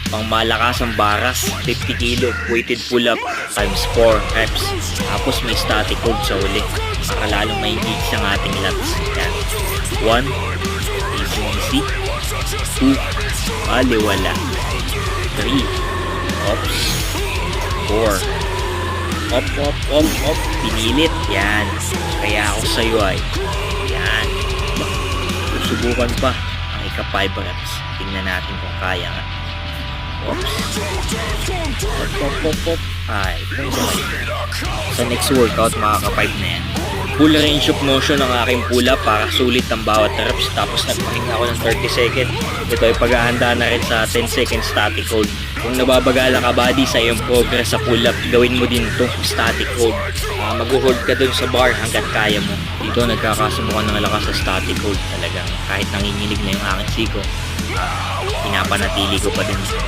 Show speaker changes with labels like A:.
A: pang malakasang baras, 50 kilo, weighted pull-up, times 4 reps. Tapos may static hold sa uli, para lalong may engage ang ating lats. Yan. 1, easy. 2, maliwala. 3, ops. 4, op, pinilit. Yan. Kaya ako sa'yo ay, yan. Subukan pa ang ika-5 reps. Tingnan natin kung kaya nga. Oops. Op. Ay, sa next workout, makaka-5 na yan. Full range of motion ang aking pull-up para sulit ang bawat reps. Tapos nagpahinga ako ng 30 seconds. Ito ay paghahanda na rin sa 10 second static hold. Kung nababagala ka body sa iyong progress sa pull-up, gawin mo din to static hold. Mag-hold ka dun sa bar hanggat kaya mo. Dito nagkakasubukan ng lakas sa static hold. Talagang kahit nanginginig na yung aking siko, pinapanatili ko pa din.